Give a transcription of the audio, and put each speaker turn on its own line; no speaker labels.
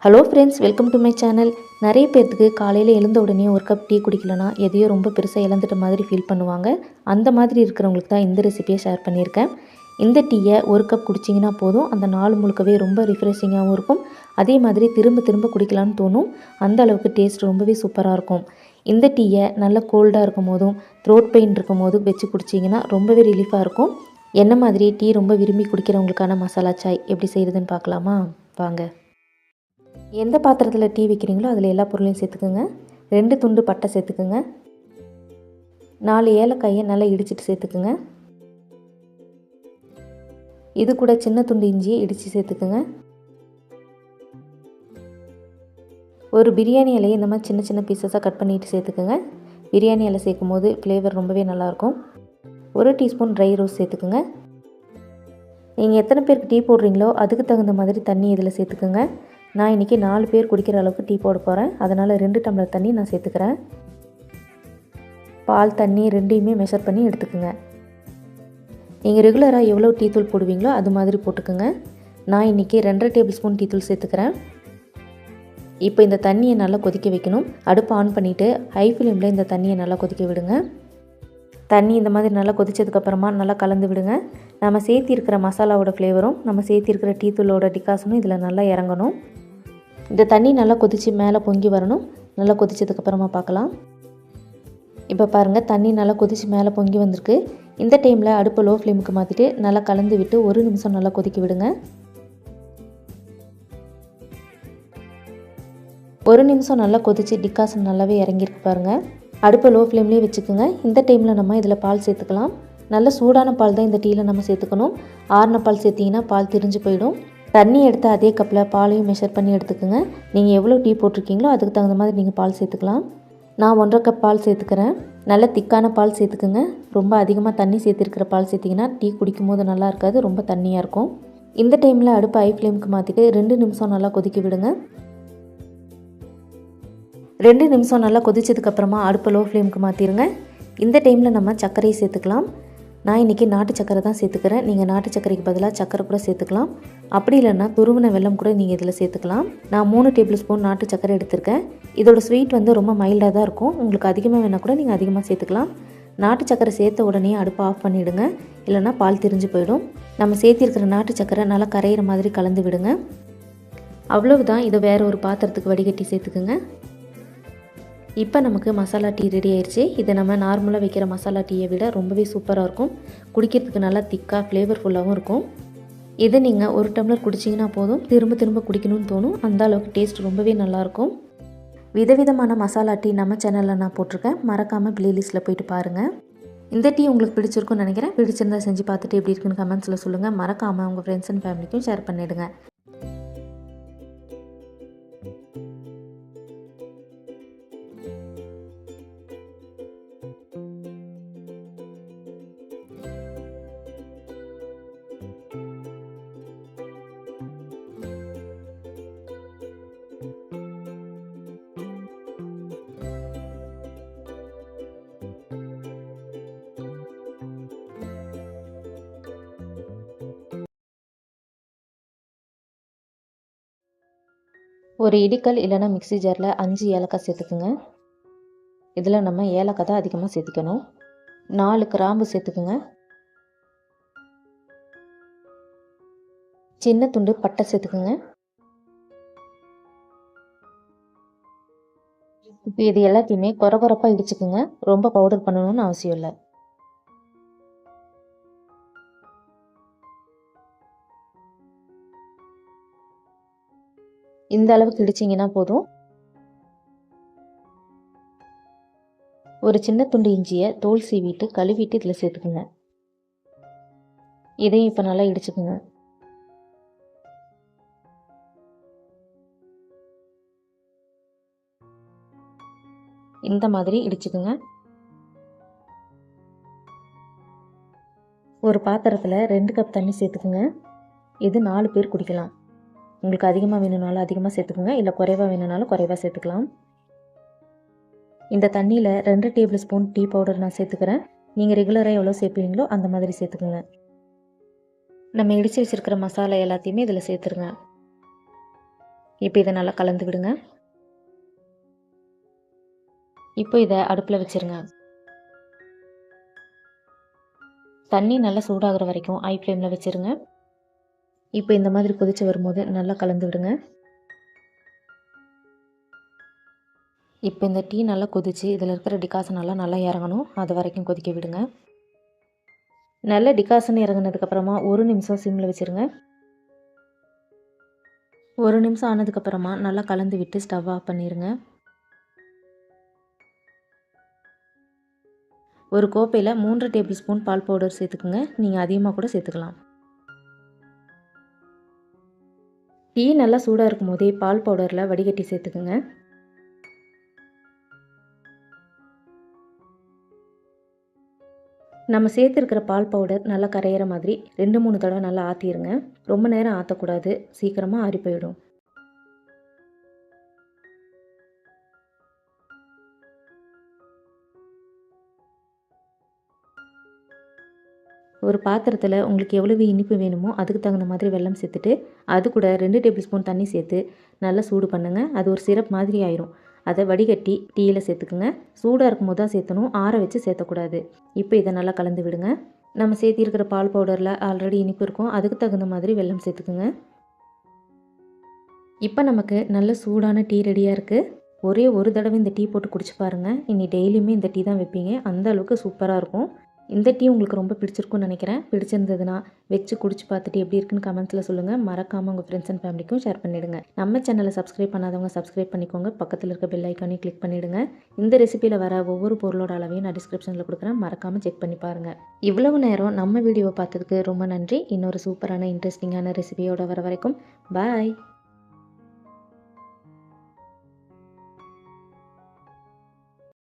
Hello friends, welcome to my channel. நிறைய பேர்த்துக்கு காலையில் எழுந்த உடனே ஒரு கப் டீ குடிக்கலனா எதையோ ரொம்ப பெருசாக இழந்துட்ட மாதிரி ஃபீல் பண்ணுவாங்க. அந்த மாதிரி இருக்கிறவங்களுக்கு தான் இந்த ரெசிபியை ஷேர் பண்ணியிருக்கேன். இந்த டீயை ஒரு கப் குடிச்சிங்கன்னா போதும், அந்த நாள் முழுக்கவே ரொம்ப ரிஃப்ரெஷிங்காகவும் இருக்கும். அதே மாதிரி திரும்ப திரும்ப குடிக்கலான்னு தோணும். அந்த அளவுக்கு டேஸ்ட் ரொம்பவே சூப்பராக இருக்கும். இந்த டீயை நல்ல கோல்டாக இருக்கும் போதும் த்ரோட் பெயின் இருக்கும் போதும் வச்சு குடிச்சிங்கன்னா ரொம்பவே ரிலீஃபாக இருக்கும். என்ன மாதிரி டீ ரொம்ப விரும்பி குடிக்கிறவங்களுக்கான மசாலா சாய் எப்படி செய்கிறதுன்னு பார்க்கலாமா? வாங்க. எந்த பாத்திரத்தில் டீ வைக்கிறீங்களோ அதில் எல்லா பொருளையும் சேர்த்துக்குங்க. 2 துண்டு பட்டை சேர்த்துக்குங்க. 4 ஏலக்காயை நல்லா இடிச்சிட்டு சேர்த்துக்குங்க. இது கூட சின்ன துண்டு இஞ்சியை இடித்து சேர்த்துக்குங்க. ஒரு பிரியாணி இலையை இந்த மாதிரி சின்ன சின்ன பீசஸாக கட் பண்ணிவிட்டு சேர்த்துக்குங்க. பிரியாணி இலை சேர்க்கும் போது ஃப்ளேவர் ரொம்பவே நல்லாயிருக்கும். 1 டீஸ்பூன் ட்ரை ரோஸ் சேர்த்துக்குங்க. நீங்கள் எத்தனை பேருக்கு டீ போடுறீங்களோ அதுக்கு தகுந்த மாதிரி தண்ணி இதில் சேர்த்துக்குங்க. நான் இன்றைக்கி 4 பேர் குடிக்கிற அளவுக்கு டீ போட போகிறேன். அதனால் 2 டம்ளர் தண்ணி நான் சேர்த்துக்கிறேன். பால் தண்ணி ரெண்டையுமே மெஷர் பண்ணி எடுத்துக்கோங்க. நீங்கள் ரெகுலராக எவ்வளோ டீ தூள் போடுவீங்களோ அது மாதிரி போட்டுக்கோங்க. நான் இன்றைக்கி 2.5 டேபிள் ஸ்பூன் டீ தூள் சேர்த்துக்கிறேன். இப்போ இந்த தண்ணியை நல்லா கொதிக்க வைக்கணும். அடுப்பு ஆன் பண்ணிவிட்டு ஹை ஃப்ளேமில் இந்த தண்ணியை நல்லா கொதிக்க விடுங்க. தண்ணி இந்த மாதிரி நல்லா கொதித்ததுக்கப்புறமா நல்லா கலந்து விடுங்க. நம்ம சேர்த்திருக்கிற மசாலாவோட ஃப்ளேவரும் நம்ம சேர்த்திருக்கிற டீ தூளோட டிகாசனும் இதில் நல்லா இறங்கணும். இந்த தண்ணி நல்லா கொதித்து மேலே பொங்கி வரணும். நல்லா கொதித்ததுக்கப்புறமா பார்க்கலாம். இப்போ பாருங்கள், தண்ணி நல்லா கொதித்து மேலே பொங்கி வந்திருக்கு. இந்த டைமில் அடுப்பை லோ ஃப்ளேமுக்கு மாற்றிட்டு நல்லா கலந்து விட்டு 1 நிமிஷம் நல்லா கொதிக்க விடுங்க. 1 நிமிஷம் நல்லா கொதித்து டிகாசன் நல்லாவே இறங்கியிருக்கு பாருங்கள். அடுப்பை லோ ஃப்ளேம்லேயே வச்சுக்கோங்க. இந்த டைமில் நம்ம இதில் பால் சேர்த்துக்கலாம். நல்ல சூடான பால் தான் இந்த டீயில் நம்ம சேர்த்துக்கணும். ஆறின பால் சேர்த்திங்கன்னா பால் திரிஞ்சு போயிடும். தண்ணி எடுத்து அதே கப்பில் பாலையும் மெஷர் பண்ணி எடுத்துக்கோங்க. நீங்கள் எவ்வளோ டீ போட்டிருக்கீங்களோ அதுக்கு தகுந்த மாதிரி நீங்கள் பால் சேர்த்துக்கலாம். நான் 1.5 கப் பால் சேர்த்துக்கிறேன். நல்ல திக்கான பால் சேர்த்துக்குங்க. ரொம்ப அதிகமாக தண்ணி சேர்த்துருக்கிற பால் சேர்த்திங்கன்னா டீ குடிக்கும் போது நல்லா இருக்காது, ரொம்ப தண்ணியாக இருக்கும். இந்த டைமில் அடுப்பு ஹை ஃப்ளேமுக்கு மாற்றிட்டு 2 நிமிஷம் நல்லா கொதிக்க விடுங்க. 2 நிமிஷம் நல்லா கொதிச்சதுக்கப்புறமா அடுப்பு லோ ஃப்ளேமுக்கு மாற்றிடுங்க. இந்த டைமில் நம்ம சர்க்கரையை சேர்த்துக்கலாம். நான் இன்றைக்கி நாட்டு சர்க்கரை தான் சேர்த்துக்கிறேன். நீங்கள் நாட்டு சர்க்கரைக்கு பதிலாக சர்க்கரை கூட சேர்த்துக்கலாம். அப்படி இல்லைன்னா துருவின வெல்லம் கூட நீங்கள் இதில் சேர்த்துக்கலாம். நான் 3 டேபிள் ஸ்பூன் நாட்டு சர்க்கரை எடுத்திருக்கேன். இதோட ஸ்வீட் வந்து ரொம்ப மைல்டாக தான் இருக்கும். உங்களுக்கு அதிகமாக வேணால் கூட நீங்கள் அதிகமாக சேர்த்துக்கலாம். நாட்டு சர்க்கரை சேர்த்த உடனே அடுப்பை ஆஃப் பண்ணிவிடுங்க, இல்லைனா பால் திரிஞ்சு போயிடும். நம்ம சேர்த்திருக்கிற நாட்டு சர்க்கரை நல்லா கரையிற மாதிரி கலந்து விடுங்க. அவ்வளவுதான். இதை வேறு ஒரு பாத்திரத்துக்கு வடிகட்டி சேர்த்துக்குங்க. இப்போ நமக்கு மசாலா டீ ரெடி ஆயிடுச்சு. இதை நம்ம நார்மலாக வைக்கிற மசாலா டீயை விட ரொம்பவே சூப்பராக இருக்கும். குடிக்கிறதுக்கு நல்லா திக்காக ஃப்ளேவர்ஃபுல்லாகவும் இருக்கும். இதை நீங்கள் 1 டம்ளர் குடிச்சிங்கன்னா போதும், திரும்ப திரும்ப குடிக்கணும்னு தோணும். அந்த அளவுக்கு டேஸ்ட் ரொம்பவே நல்லாயிருக்கும். விதவிதமான மசாலா டீ நம்ம சேனலில் நான் போட்டிருக்கேன். மறக்காமல் ப்ளேலிஸ்ட்டில் போயிட்டு பாருங்கள். இந்த டீ உங்களுக்கு பிடிச்சிருக்குன்னு நினைக்கிறேன். பிடிச்சிருந்தா செஞ்சு பார்த்துட்டு எப்படி இருக்குன்னு கமெண்ட்ஸில் சொல்லுங்கள். மறக்காமல் உங்கள் ஃப்ரெண்ட்ஸ் அண்ட் ஃபேமிலிக்கும் ஷேர் பண்ணிவிடுங்க. ஒரு இடிக்கல் இல்லைனா மிக்ஸி ஜாரில் 5 ஏலக்காய் சேர்த்துக்குங்க. இதில் நம்ம ஏலக்காய் தான் அதிகமாக சேர்த்துக்கணும். 4 கிராம்பு சேர்த்துக்குங்க. சின்ன துண்டு பட்டை சேர்த்துக்குங்க. இப்போ இது எல்லாத்தையுமே கொரகொரப்பாக இடிச்சுக்குங்க. ரொம்ப பவுடர் பண்ணணும்னு அவசியம் இல்லை. இந்த அளவுக்கு இடிச்சிங்கன்னா போதும். ஒரு சின்ன துண்டு இஞ்சியை தோல் சீவிட்டு கழுவிட்டு இதில் சேர்த்துக்குங்க. இதையும் இப்போ நல்லா இடிச்சுக்குங்க. இந்த மாதிரி இடிச்சுக்குங்க. ஒரு பாத்திரத்தில் 2 கப் தண்ணி சேர்த்துக்குங்க. இது 4 பேர் குடிக்கலாம். உங்களுக்கு அதிகமாக வேணும்னாலும் அதிகமாக சேர்த்துக்குங்க, இல்லை குறைவாக வேணும்னாலும் குறைவாக சேர்த்துக்கலாம். இந்த தண்ணியில் 2 டேபிள் ஸ்பூன் டீ பவுடர் நான் சேர்த்துக்கிறேன். நீங்கள் ரெகுலராக எவ்வளோ சேர்ப்பீங்களோ அந்த மாதிரி சேர்த்துக்குங்க. நம்ம இடித்து வச்சுருக்கிற மசாலா எல்லாத்தையுமே இதில் சேர்த்துருங்க. இப்போ இதை நல்லா கலந்து விடுங்க. இப்போ இதை அடுப்பில் வச்சுருங்க. தண்ணி நல்லா சூடாகிற வரைக்கும் ஹை ஃப்ளேமில் வச்சுருங்க. இப்போ இந்த மாதிரி கொதித்து வரும்போது நல்லா கலந்து விடுங்க. இப்போ இந்த டீ நல்லா கொதித்து இதில் இருக்கிற டிகாசன் நல்லா இறங்கணும். அது வரைக்கும் கொதிக்க விடுங்க. நல்ல டிகாசன் இறங்கினதுக்கப்புறமா 1 நிமிஷம் சிம்மில் வச்சுருங்க. 1 நிமிஷம் ஆனதுக்கப்புறமா நல்லா கலந்து விட்டு ஸ்டவ் ஆஃப் பண்ணிடுங்க. ஒரு கோப்பையில் 3 டேபிள் ஸ்பூன் பால் பவுடர் சேர்த்துக்குங்க. நீங்கள் அதிகமாக கூட சேர்த்துக்கலாம். டீ நல்லா சூடாக இருக்கும் போதே பால் பவுடரில் வடிகட்டி சேர்த்துக்குங்க. நம்ம சேர்த்துருக்கிற பால் பவுடர் நல்லா கரையிற மாதிரி 2-3 தடவை நல்லா ஆற்றிடுங்க. ரொம்ப நேரம் ஆற்றக்கூடாது, சீக்கிரமாக ஆறி போயிடும். ஒரு பாத்திரத்தில் உங்களுக்கு எவ்வளவு இனிப்பு வேணுமோ அதுக்கு தகுந்த மாதிரி வெல்லம் சேர்த்துட்டு அது கூட 2 டேபிள் ஸ்பூன் தண்ணி சேர்த்து நல்லா சூடு பண்ணுங்கள். அது ஒரு சிரப் மாதிரி ஆயிரும். அதை வடிகட்டி டீயில் சேர்த்துக்குங்க. சூடாக இருக்கும் போது தான் சேர்த்தணும், ஆற வச்சு சேர்த்தக்கூடாது. இப்போ இதை நல்லா கலந்து விடுங்க. நம்ம சேர்த்திருக்கிற பால் பவுடரில் ஆல்ரெடி இனிப்பு இருக்கும், அதுக்கு தகுந்த மாதிரி வெல்லம் சேர்த்துக்குங்க. இப்போ நமக்கு நல்ல சூடான டீ ரெடியாக இருக்குது. ஒரே ஒரு தடவை இந்த டீ போட்டு குடிச்சு பாருங்கள். இனி டெய்லியுமே இந்த டீ தான் வைப்பீங்க, அந்த அளவுக்கு சூப்பராக இருக்கும். இந்த டீ உங்களுக்கு ரொம்ப பிடிச்சிருக்குன்னு நினைக்கிறேன். பிடிச்சிருந்ததுன்னா வச்சு குடிச்சு பார்த்துட்டு எப்படி இருக்குன்னு கமெண்ட்ஸில் சொல்லுங்கள். மறக்காமல் உங்கள் ஃப்ரெண்ட்ஸ் அண்ட் ஃபேமிலிக்கும் ஷேர் பண்ணிவிடுங்க. நம்ம சேனலை சப்ஸ்கிரைப் பண்ணாதவங்க சப்ஸ்கிரைப் பண்ணிக்கோங்க. பக்கத்தில் இருக்க பெல் ஐக்கானையும் கிளிக் பண்ணிவிடுங்க. இந்த ரெசிபியில் வர ஒவ்வொரு பொருளோட அளவையும் நான் டிஸ்கிரிப்ஷனில் கொடுக்குறேன், மறக்காமல் செக் பண்ணி பாருங்கள். இவ்வளவு நேரம் நம்ம வீடியோவை பார்த்ததுக்கு ரொம்ப நன்றி. இன்னொரு சூப்பரான இன்ட்ரெஸ்டிங்கான ரெசிபியோட வர வரைக்கும் பாய்.